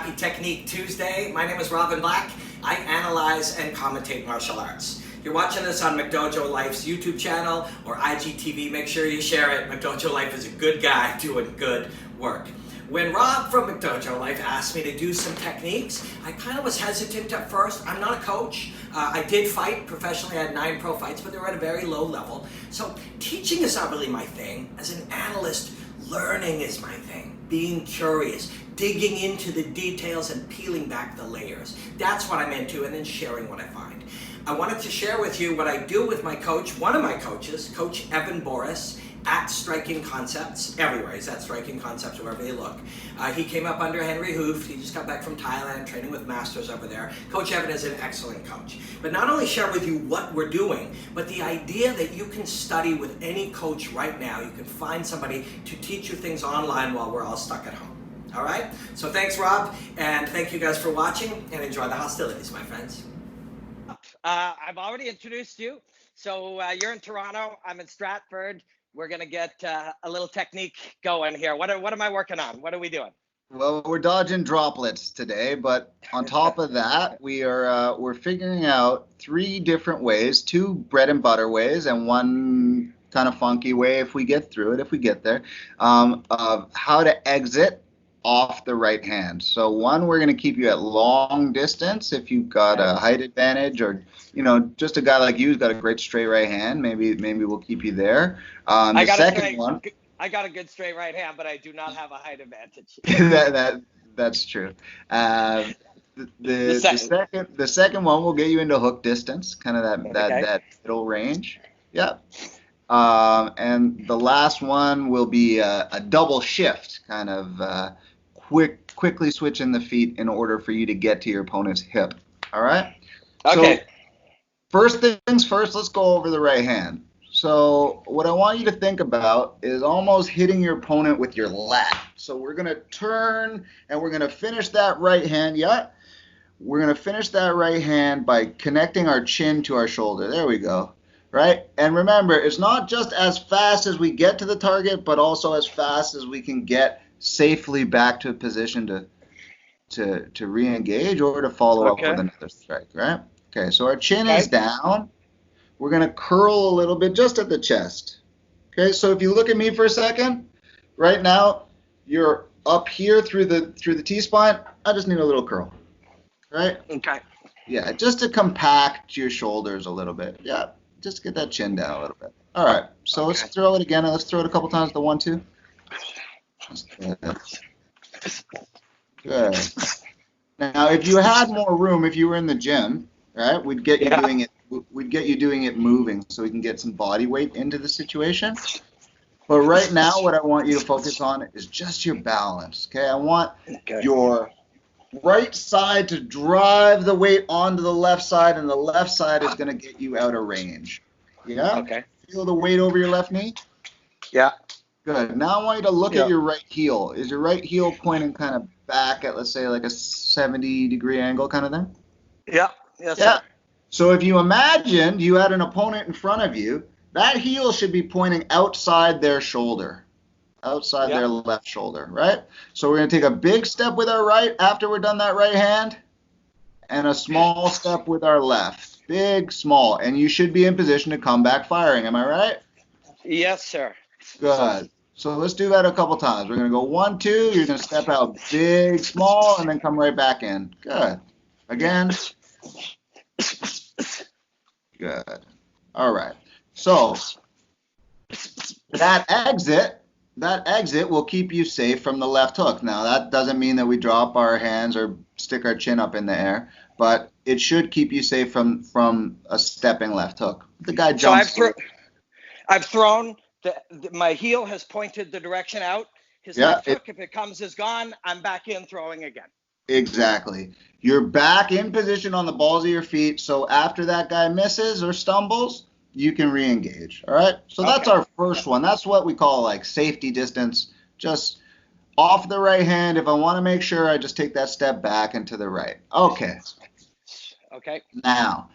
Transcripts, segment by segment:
Happy Technique Tuesday. My name is Robin Black. I analyze and commentate martial arts. You're watching this on McDojoLife's YouTube channel or IGTV. Make sure you share it. McDojoLife is a good guy doing good work. When Rob from McDojoLife asked me to do some techniques, I kind of was hesitant at first. I'm not a coach. I did fight professionally. I had 9 pro fights, but they were at a very low level. So teaching is not really my thing. As an analyst, learning is my thing. Being curious, digging into the details and peeling back the layers. That's what I'm into, and then sharing what I find. I wanted to share with you what I do with my coach, one of my coaches, Coach Evan Boris, at Striking Concepts, everywhere. He's at Striking Concepts wherever you look. He came up under Henry Hoof. He just got back from Thailand, training with masters over there. Coach Evan is an excellent coach. But not only share with you what we're doing, but the idea that you can study with any coach right now. You can find somebody to teach you things online while we're all stuck at home. All right? So thanks, Rob, and thank you guys for watching, and enjoy the hostilities, my friends. I've already introduced you. So you're in Toronto. I'm in Stratford. We're going to get a little technique going here. What am I working on? What are we doing? Well, we're dodging droplets today, but on top of that, we're figuring out 3 different ways, 2 bread and butter ways and 1 kind of funky way if we get through it, if we get there, of how to exit off the right hand. So 1, we're going to keep you at long distance if you've got a height advantage, or just a guy like you's got a great straight right hand. Maybe we'll keep you there. I got a good straight right hand, but I do not have a height advantage. That's true. The second one will get you into hook distance, kind of that middle range. Yeah. And the last one will be a double shift, kind of quickly switching the feet in order for you to get to your opponent's hip. All right? Okay. So, first things first, let's go over the right hand. So what I want you to think about is almost hitting your opponent with your lat. So we're going to turn and we're going to finish that right hand. Yeah. We're going to finish that right hand by connecting our chin to our shoulder. There we go. Right? And remember, it's not just as fast as we get to the target, but also as fast as we can get safely back to a position to re-engage or to follow up with another strike, right? Okay, so our chin is down. We're going to curl a little bit just at the chest. Okay, so if you look at me for a second, right now, you're up here through the T-spine. I just need a little curl, right? Okay. Yeah, just to compact your shoulders a little bit. Yeah. Just get that chin down a little bit. All right, so let's throw it again. Let's throw it a couple times. The 1, 2. Good. Now, if you had more room, if you were in the gym, right, we'd get you doing it. We'd get you doing it moving, so we can get some body weight into the situation. But right now, what I want you to focus on is just your balance. Okay, I want your right side to drive the weight onto the left side, and the left side is going to get you out of range. Yeah? Okay. Feel the weight over your left knee? Yeah. Good. Now I want you to look at your right heel. Is your right heel pointing kind of back at, let's say, like a 70-degree angle kind of thing? Yeah. Yes, yeah. Sir. So if you imagined you had an opponent in front of you, that heel should be pointing outside their shoulder. Outside their left shoulder, right? So we're going to take a big step with our right after we're done that right hand, and a small step with our left. Big, small. And you should be in position to come back firing. Am I right? Yes, sir. Good. So let's do that a couple times. We're going to go 1, 2. You're going to step out big, small, and then come right back in. Good. Again. Good. All right. So that exit will keep you safe from the left hook. Now, that doesn't mean that we drop our hands or stick our chin up in the air, but it should keep you safe from a stepping left hook. The guy jumps. So I've thrown, my heel has pointed the direction out. His left hook, if it comes, is gone. I'm back in throwing again. Exactly. You're back in position on the balls of your feet, so after that guy misses or stumbles, you can re-engage. All right? So that's our first one. That's what we call like safety distance. Just off the right hand. If I want to make sure, I just take that step back and to the right. Okay. Okay. Now,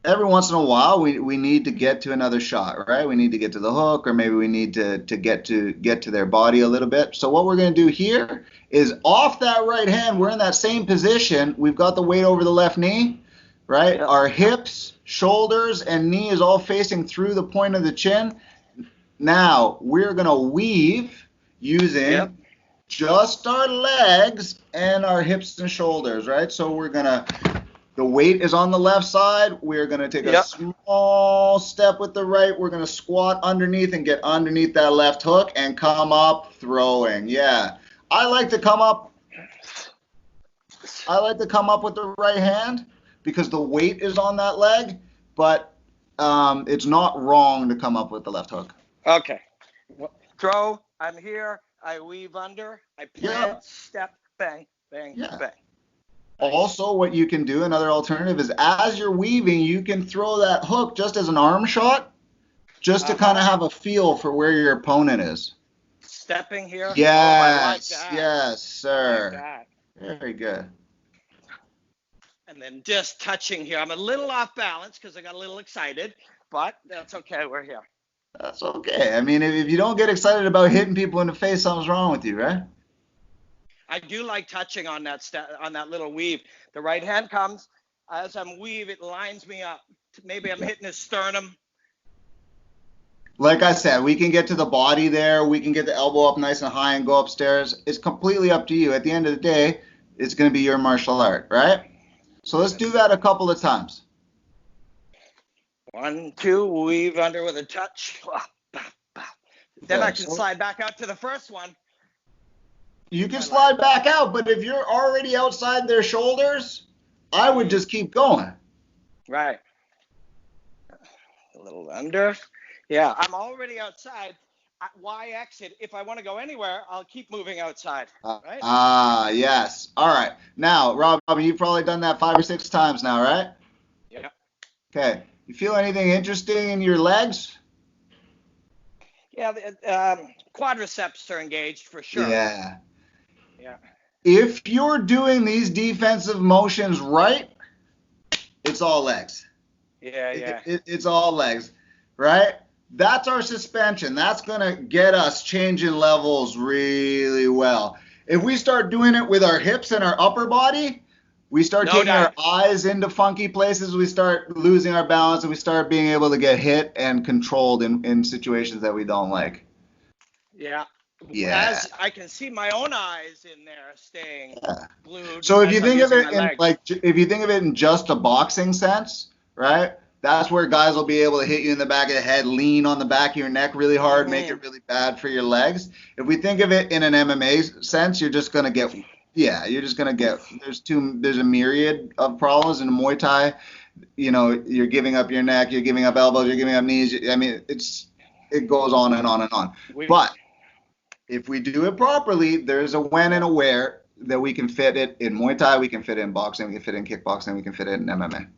every once in a while we need to get to another shot, right? We need to get to the hook, or maybe we need to get to their body a little bit. So what we're going to do here is off that right hand, we're in that same position. We've got the weight over the left knee, right? Yep. Our hips, shoulders, and knee is all facing through the point of the chin. Now we're going to weave using just our legs and our hips and shoulders, right? So we're going to, the weight is on the left side. We're going to take a small step with the right. We're going to squat underneath and get underneath that left hook and come up throwing. Yeah. I like to come up with the right hand because the weight is on that leg, but it's not wrong to come up with the left hook. Okay. Throw, I'm here. I weave under, I plant, step, bang, bang, bang. Also, what you can do, another alternative, is as you're weaving, you can throw that hook just as an arm shot, just to kind of have a feel for where your opponent is. Stepping here? Yes, I like that. yes, sir. I like that. Very good. And then just touching here. I'm a little off balance because I got a little excited, but that's okay. We're here. That's okay. I mean, if you don't get excited about hitting people in the face, something's wrong with you, right? I do like touching on that little weave. The right hand comes. As I'm weave, it lines me up. Maybe I'm hitting his sternum. Like I said, we can get to the body there. We can get the elbow up nice and high and go upstairs. It's completely up to you. At the end of the day, it's going to be your martial art, right? So let's do that a couple of times. 1, 2, weave under with a touch. Then I can slide back out to the first one. You can slide back out, but if you're already outside their shoulders, I would just keep going. Right. A little under. Yeah, I'm already outside. Why exit? If I want to go anywhere, I'll keep moving outside. Right? Yes. All right. Now, Robin, you've probably done that 5 or 6 times now, right? Yeah. Okay. You feel anything interesting in your legs? Yeah, the quadriceps are engaged for sure. Yeah. Yeah. If you're doing these defensive motions right, it's all legs. Yeah. It's all legs, right? That's our suspension. That's going to get us changing levels really well. If we start doing it with our hips and our upper body, we start taking our eyes into funky places. We start losing our balance, and we start being able to get hit and controlled in situations that we don't like. Yeah. Yeah. As I can see my own eyes in there staying glued. So if you think of it in just a boxing sense, right? That's where guys will be able to hit you in the back of the head, lean on the back of your neck really hard, make it really bad for your legs. If we think of it in an MMA sense, you're just gonna get there's a myriad of problems in Muay Thai. You know, you're giving up your neck, you're giving up elbows, you're giving up knees. I mean, it goes on and on and on. But if we do it properly, there's a when and a where that we can fit it in Muay Thai, we can fit it in boxing, we can fit it in kickboxing, we can fit it in MMA.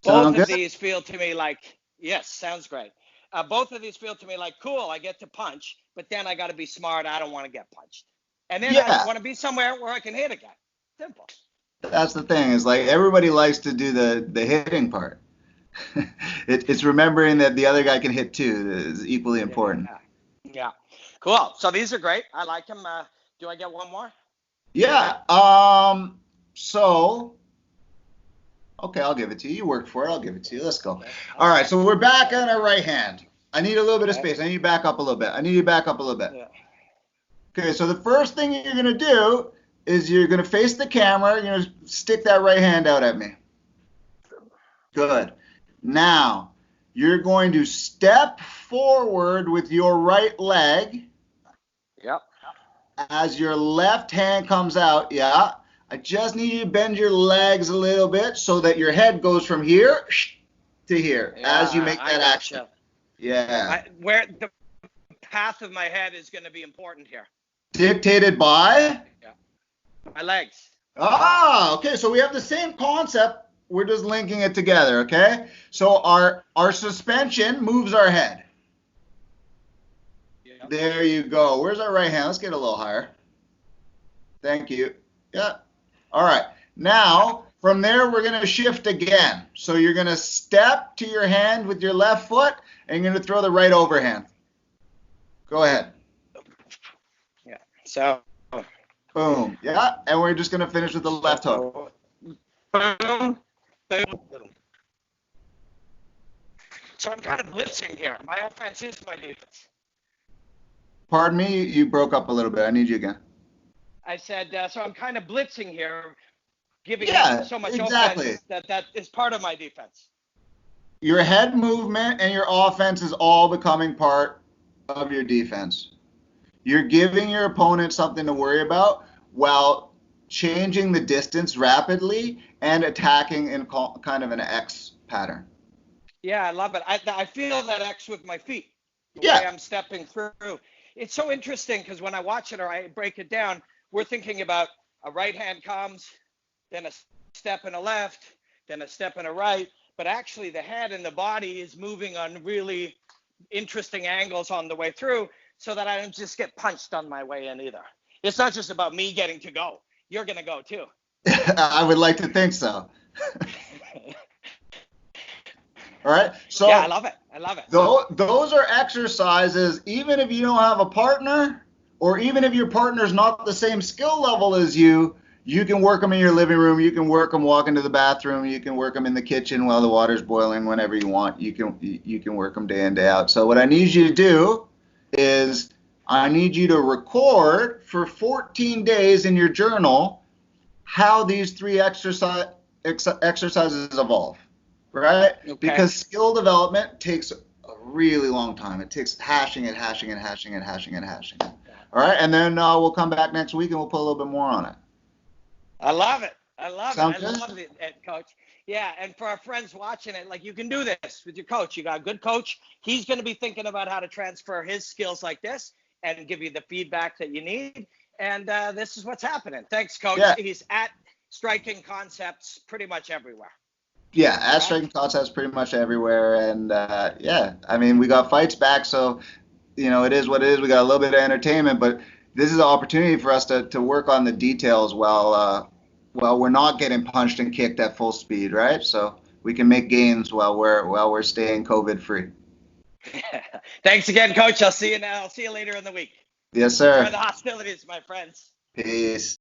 Both of these feel to me like, yes, sounds great. Both of these feel to me like, cool, I get to punch, but then I got to be smart. I don't want to get punched. And then I want to be somewhere where I can hit again. Simple. That's the thing, is like everybody likes to do the hitting part. It's remembering that the other guy can hit too that is equally important. Yeah. Cool. So these are great. I like them. Do I get one more? Yeah. Okay, I'll give it to you. You worked for it. I'll give it to you. Let's go. Okay. All right, so we're back on our right hand. I need a little bit of space. I need you to back up a little bit. Yeah. Okay, so the first thing you're going to do is you're going to face the camera. You're going to stick that right hand out at me. Good. Now, you're going to step forward with your right leg. Yep. As your left hand comes out, I just need you to bend your legs a little bit so that your head goes from here to here as you make that action. Yeah. Where the path of my head is going to be important here. Dictated by? My legs. Okay. So we have the same concept. We're just linking it together, okay? So our suspension moves our head. Yeah. There you go. Where's our right hand? Let's get a little higher. Thank you. Yeah. All right. Now, From there, we're going to shift again. So you're going to step to your hand with your left foot, and you're going to throw the right overhand. Go ahead. Yeah. So. Boom. Yeah. And we're just going to finish with the left hook. Boom. Boom. So I'm kind of blitzing here. My offense is my defense. Pardon me, you broke up a little bit. I need you again. I said, so I'm kind of blitzing here, giving so much offense that is part of my defense. Your head movement and your offense is all becoming part of your defense. You're giving your opponent something to worry about while changing the distance rapidly and attacking in kind of an X pattern. Yeah, I love it. I feel that X with my feet. The way I'm stepping through. It's so interesting because when I watch it or I break it down, we're thinking about a right hand comes, then a step and a left, then a step and a right. But actually the head and the body is moving on really interesting angles on the way through so that I don't just get punched on my way in either. It's not just about me getting to go. You're going to go too. I would like to think so. All right. So yeah, I love it. I love it. Those are exercises, even if you don't have a partner, or even if your partner's not the same skill level as you can work them in your living room. You can work them walking to the bathroom. You can work them in the kitchen while the water's boiling. Whenever you want, you can work them day in, day out. So what I need you to do is I need you to record for 14 days in your journal how these three exercises evolve. Right? Okay. Because skill development takes a really long time. It takes hashing. All right, and then we'll come back next week and we'll put a little bit more on it. I love it. Sound good? I love it, Coach. Yeah, and for our friends watching it, like you can do this with your coach. You got a good coach. He's going to be thinking about how to transfer his skills like this and give you the feedback that you need. And this is what's happening. Thanks, Coach. Yeah. He's at Striking Concepts pretty much everywhere. Yeah, at Striking Concepts pretty much everywhere. And yeah, I mean, we got fights back, so it is what it is. We got a little bit of entertainment, but this is an opportunity for us to work on the details while we're not getting punched and kicked at full speed, right? So we can make gains while we're staying COVID free. Thanks again, Coach. I'll see you later in the week. Yes, sir. Enjoy the hostilities, my friends. Peace.